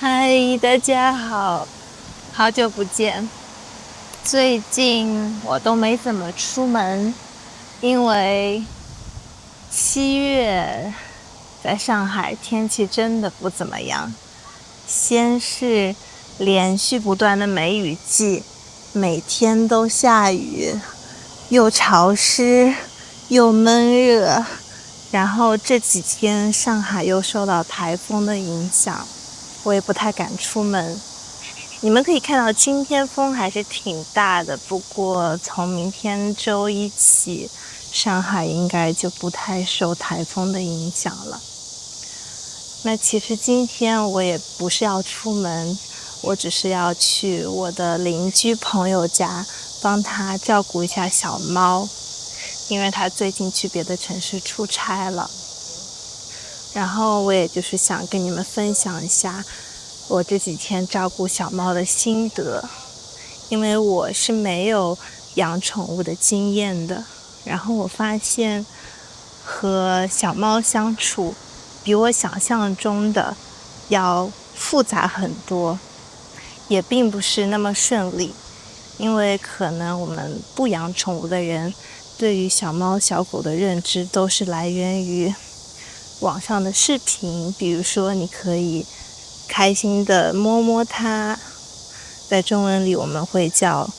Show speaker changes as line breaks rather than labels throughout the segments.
嗨，大家好，好久不见。最近我都没怎么出门，因为7月在上海天气真的不怎么样。先是连续不断的梅雨季，每天都下雨，又潮湿又闷热。然后这几天上海又受到台风的影响，我也不太敢出门。你们可以看到今天风还是挺大的，不过从明天周一起，上海应该就不太受台风的影响了。那其实今天我也不是要出门，我只是要去我的邻居朋友家帮他照顾一下小猫，因为他最近去别的城市出差了。然后我也就是想跟你们分享一下我这几天照顾小猫的心得，因为我是没有养宠物的经验的。然后我发现和小猫相处比我想象中的要复杂很多，也并不是那么顺利。因为可能我们不养宠物的人对于小猫小狗的认知都是来源于网上的视频，比如说你可以开心的摸摸它，在中文里我们会叫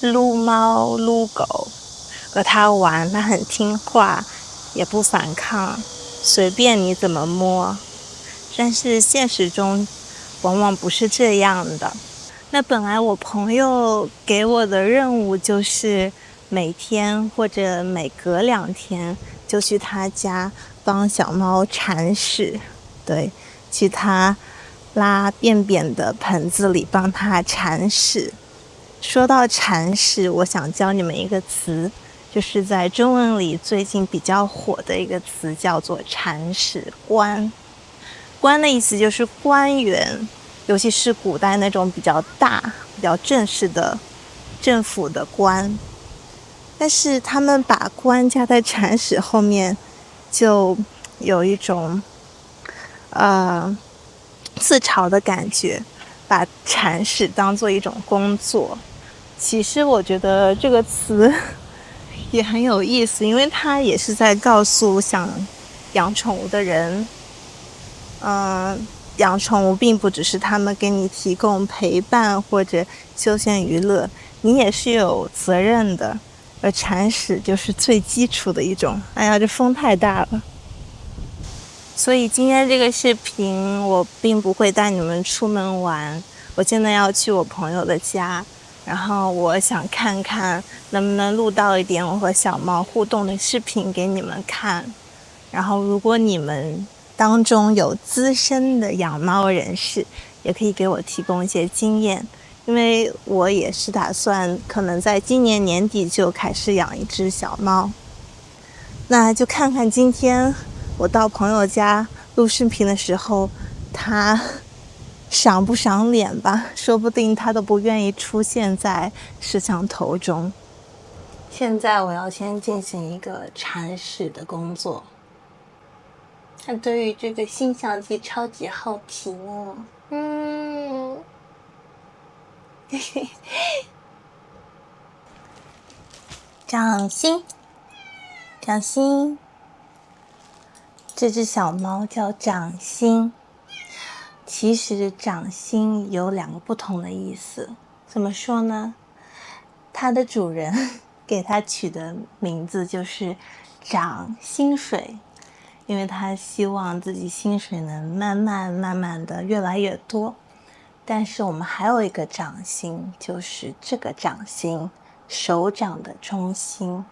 撸猫撸狗，和它玩，它很听话，也不反抗，随便你怎么摸。但是现实中往往不是这样的。那本来我朋友给我的任务就是每天或者每隔2天就去他家帮小猫铲屎，对，去他拉便便的盆子里帮他铲屎。说到铲屎，我想教你们一个词，就是在中文里最近比较火的一个词，叫做铲屎官。官的意思就是官员，尤其是古代那种比较大、比较正式的政府的官。但是他们把官加在铲屎后面，就有一种自嘲的感觉，把铲屎当做一种工作。其实我觉得这个词也很有意思，因为它也是在告诉想养宠物的人，养宠物并不只是他们给你提供陪伴或者休闲娱乐，你也是有责任的。而铲屎就是最基础的一种。哎呀，这风太大了。所以今天这个视频我并不会带你们出门玩，我现在要去我朋友的家，然后我想看看能不能录到一点我和小猫互动的视频给你们看。然后如果你们当中有资深的养猫人士，也可以给我提供一些经验，因为我也是打算可能在今年年底就开始养一只小猫。那就看看今天我到朋友家录视频的时候，他赏不赏脸吧，说不定他都不愿意出现在摄像头中。现在我要先进行一个铲屎的工作。他对于这个新相机超级好奇呢。掌心，掌心，这只小猫叫掌心。其实掌心有2个不同的意思，怎么说呢？它的主人给它取的名字就是涨薪水，因为他希望自己薪水能慢慢的越来越多。但是我们还有一个掌心，就是这个掌心，手掌的中心。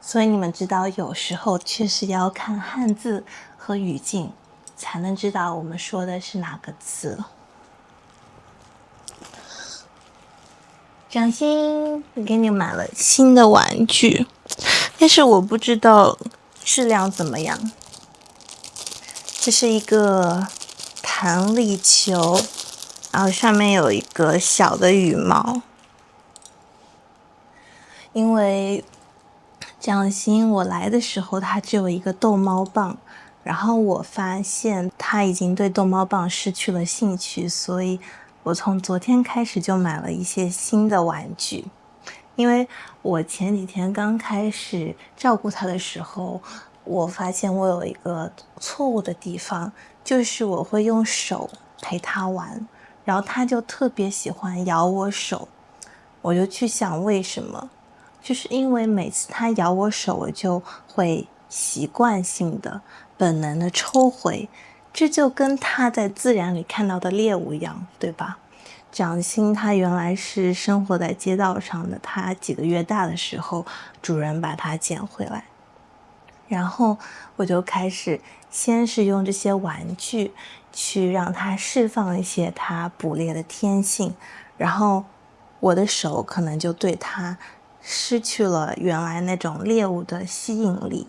所以你们知道，有时候确实要看汉字和语境，才能知道我们说的是哪个字。掌心，我给你买了新的玩具，但是我不知道质量怎么样。这是一个弹力球，然后上面有一个小的羽毛。因为掌心我来的时候它只有一个逗猫棒，然后我发现他已经对逗猫棒失去了兴趣，所以我从昨天开始就买了一些新的玩具。因为我前几天刚开始照顾它的时候，我发现我有一个错误的地方，就是我会用手陪它玩，然后它就特别喜欢咬我手。我就去想为什么，就是因为每次它咬我手，我就会习惯性的、本能的抽回，这就跟它在自然里看到的猎物一样，对吧？掌心它原来是生活在街道上的，它几个月大的时候，主人把它捡回来，然后我就开始先是用这些玩具去让它释放一些它捕猎的天性，然后我的手可能就对它失去了原来那种猎物的吸引力。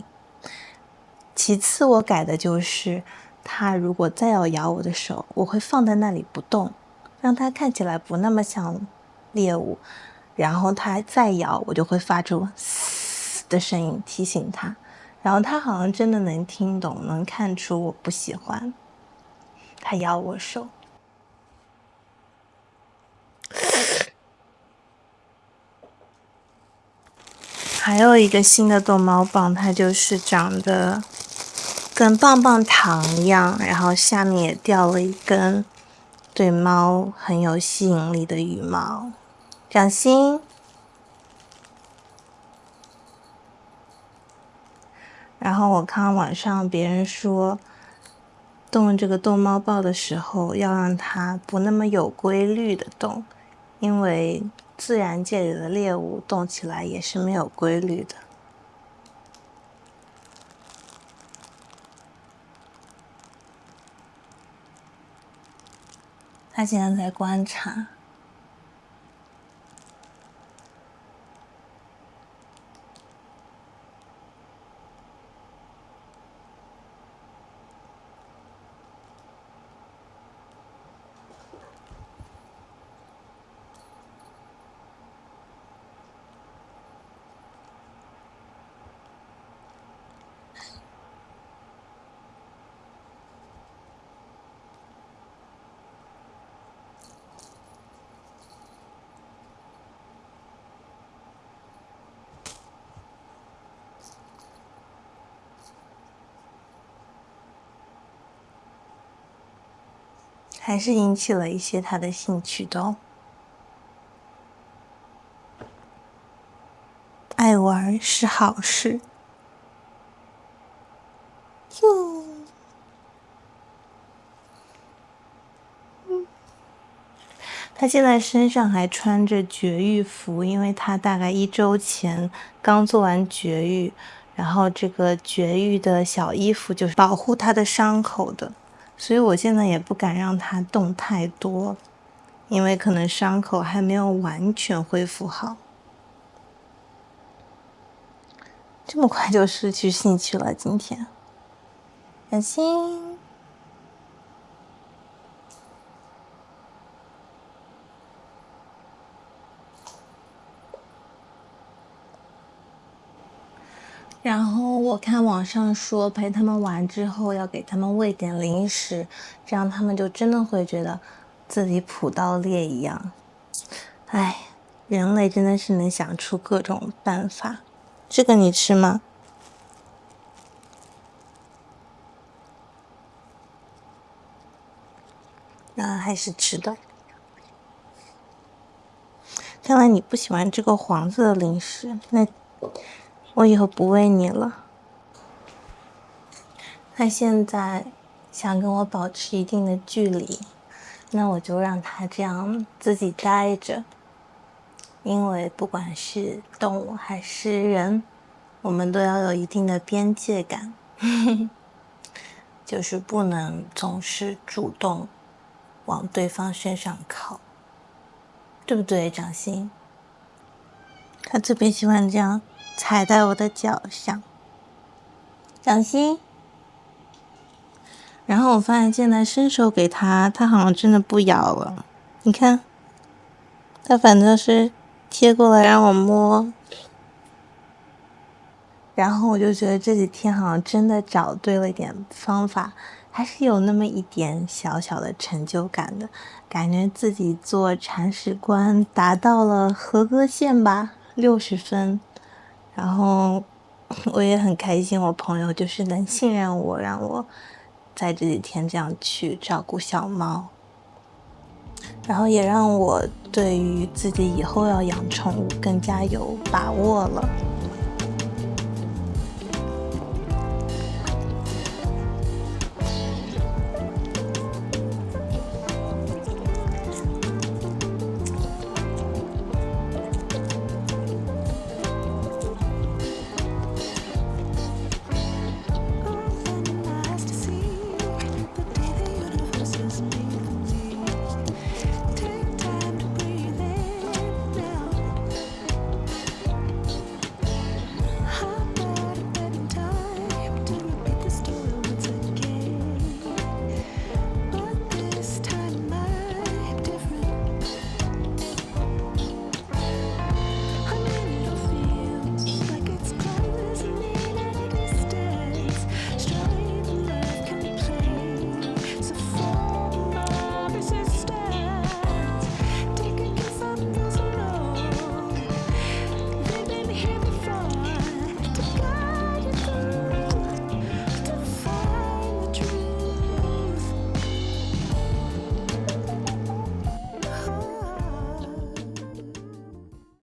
其次我改的就是它如果再要咬我的手，我会放在那里不动，让它看起来不那么像猎物，然后它再咬，我就会发出嘶的声音提醒它，然后它好像真的能听懂，能看出我不喜欢它咬我手。还有一个新的逗猫棒，它就是长得跟棒棒糖一样，然后下面也掉了一根对猫很有吸引力的羽毛。掌心。然后我看网上别人说，动这个逗猫棒的时候要让它不那么有规律的动，因为自然界里的猎物动起来也是没有规律的。他现在在观察。还是引起了一些他的兴趣的哦。爱玩是好事。他现在身上还穿着绝育服，因为他大概1周前刚做完绝育，然后这个绝育的小衣服就是保护他的伤口的，所以我现在也不敢让他动太多，因为可能伤口还没有完全恢复好。这么快就失去兴趣了，今天。小心。然后我看网上说，陪他们玩之后要给他们喂点零食，这样他们就真的会觉得自己捕到猎一样。唉，人类真的是能想出各种办法。这个你吃吗？还是吃的。看来你不喜欢这个黄色的零食，那我以后不喂你了。他现在想跟我保持一定的距离，那我就让他这样自己待着。因为不管是动物还是人，我们都要有一定的边界感，就是不能总是主动往对方身上靠，对不对，掌心？他特别喜欢这样踩在我的脚上，掌心。然后我发现现在伸手给他，他好像真的不咬了。你看，他反正是贴过来让我摸。然后我就觉得这几天好像真的找对了一点方法，还是有那么一点小小的成就感的，感觉自己做铲屎官达到了合格线吧，60分。然后我也很开心，我朋友就是能信任我，让我在这几天这样去照顾小猫，然后也让我对于自己以后要养宠物更加有把握了。